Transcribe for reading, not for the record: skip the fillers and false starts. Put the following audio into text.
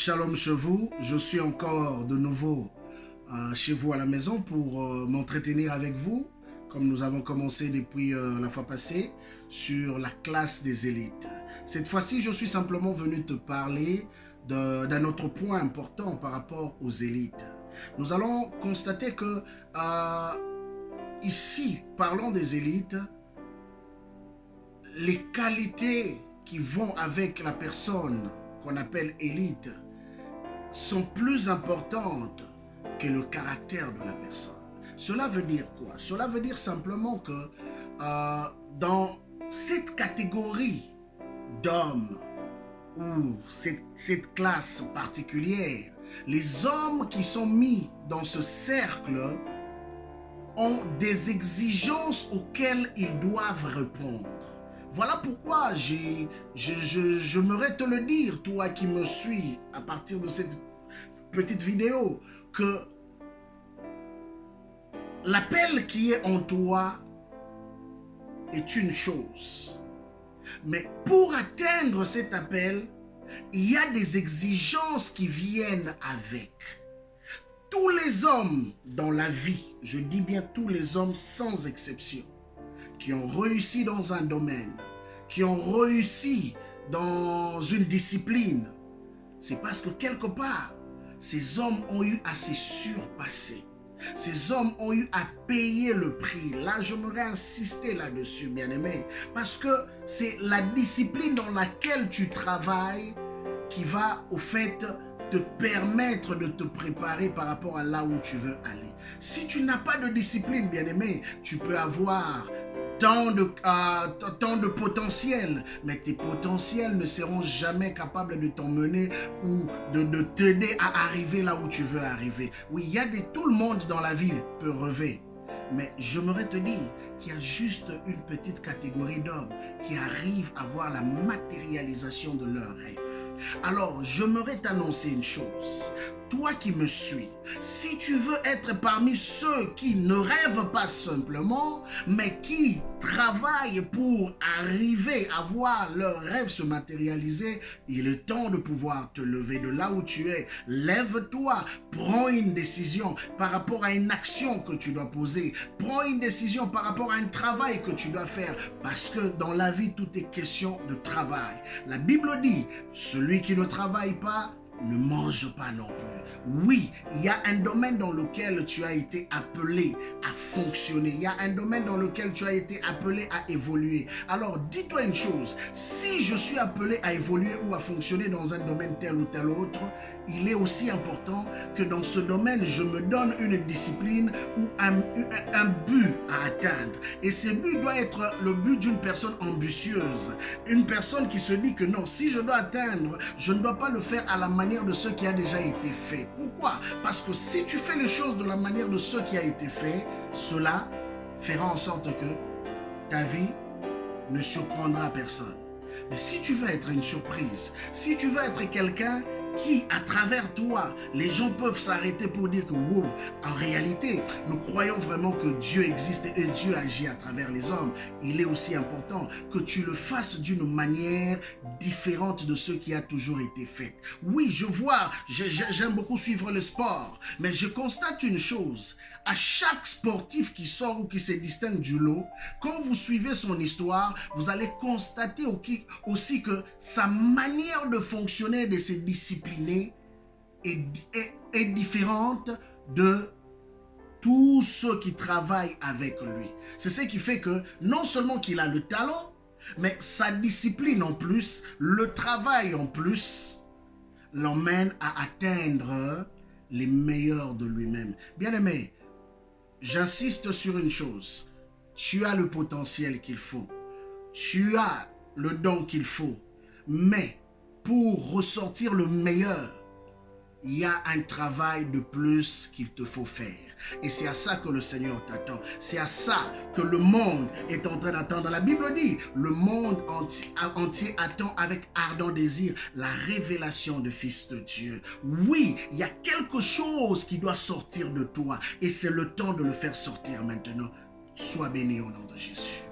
Shalom chez vous, je suis encore de nouveau chez vous à la maison pour m'entretenir avec vous, comme nous avons commencé depuis la fois passée, sur la classe des élites. Cette fois-ci, je suis simplement venu te parler d'un autre point important par rapport aux élites. Nous allons constater que ici, parlant des élites, les qualités qui vont avec la personne qu'on appelle élite sont plus importantes que le caractère de la personne. Cela veut dire quoi? Cela veut dire simplement que dans cette catégorie d'hommes ou cette classe particulière, les hommes qui sont mis dans ce cercle ont des exigences auxquelles ils doivent répondre. Voilà pourquoi j'aimerais te le dire, toi qui me suis à partir de cette petite vidéo, que l'appel qui est en toi est une chose. Mais pour atteindre cet appel, il y a des exigences qui viennent avec. Tous les hommes dans la vie, je dis bien tous les hommes sans exception, qui ont réussi dans un domaine, qui ont réussi dans une discipline, c'est parce que quelque part, ces hommes ont eu à se surpasser. Ces hommes ont eu à payer le prix. Là, j'aimerais insister là-dessus, bien-aimé, parce que c'est la discipline dans laquelle tu travailles qui va, au fait, te permettre de te préparer par rapport à là où tu veux aller. Si tu n'as pas de discipline, bien-aimé, tu peux avoir tant de potentiel, mais tes potentiels ne seront jamais capables de t'emmener ou de t'aider à arriver là où tu veux arriver. Oui, tout le monde dans la vie peut rêver, mais j'aimerais te dire qu'il y a juste une petite catégorie d'hommes qui arrivent à voir la matérialisation de leurs rêves. Alors, j'aimerais t'annoncer une chose. Toi qui me suis, si tu veux être parmi ceux qui ne rêvent pas simplement, mais qui travaillent pour arriver à voir leurs rêves se matérialiser, il est temps de pouvoir te lever de là où tu es. Lève-toi, prends une décision par rapport à une action que tu dois poser. Prends une décision par rapport à un travail que tu dois faire, parce que dans la vie, tout est question de travail. La Bible dit, celui qui ne travaille pas ne mange pas non plus. Oui, il y a un domaine dans lequel tu as été appelé à fonctionner. Il y a un domaine dans lequel tu as été appelé à évoluer. Alors, dis-toi une chose. Si je suis appelé à évoluer ou à fonctionner dans un domaine tel ou tel autre, il est aussi important que dans ce domaine, je me donne une discipline ou un but à atteindre. Et ce but doit être le but d'une personne ambitieuse. Une personne qui se dit que non, si je dois atteindre, je ne dois pas le faire à la manière de ce qui a déjà été fait. Pourquoi? Parce que si tu fais les choses de la manière de ce qui a été fait, cela fera en sorte que ta vie ne surprendra personne. Mais si tu veux être une surprise, si tu veux être quelqu'un qui, à travers toi, les gens peuvent s'arrêter pour dire que wow, en réalité, nous croyons vraiment que Dieu existe et Dieu agit à travers les hommes. Il est aussi important que tu le fasses d'une manière différente de ce qui a toujours été fait. Oui, je vois, j'aime beaucoup suivre le sport, mais je constate une chose. À chaque sportif qui sort ou qui se distingue du lot, quand vous suivez son histoire, vous allez constater aussi que sa manière de fonctionner, de se discipliner est différente de tous ceux qui travaillent avec lui. C'est ce qui fait que non seulement qu'il a le talent, mais sa discipline en plus, le travail en plus, l'emmène à atteindre les meilleurs de lui-même. Bien-aimé, j'insiste sur une chose, tu as le potentiel qu'il faut, tu as le don qu'il faut, mais pour ressortir le meilleur, il y a un travail de plus qu'il te faut faire. Et c'est à ça que le Seigneur t'attend. C'est à ça que le monde est en train d'attendre. La Bible dit, le monde entier attend avec ardent désir la révélation du Fils de Dieu. Oui, il y a quelque chose qui doit sortir de toi. Et c'est le temps de le faire sortir maintenant. Sois béni au nom de Jésus.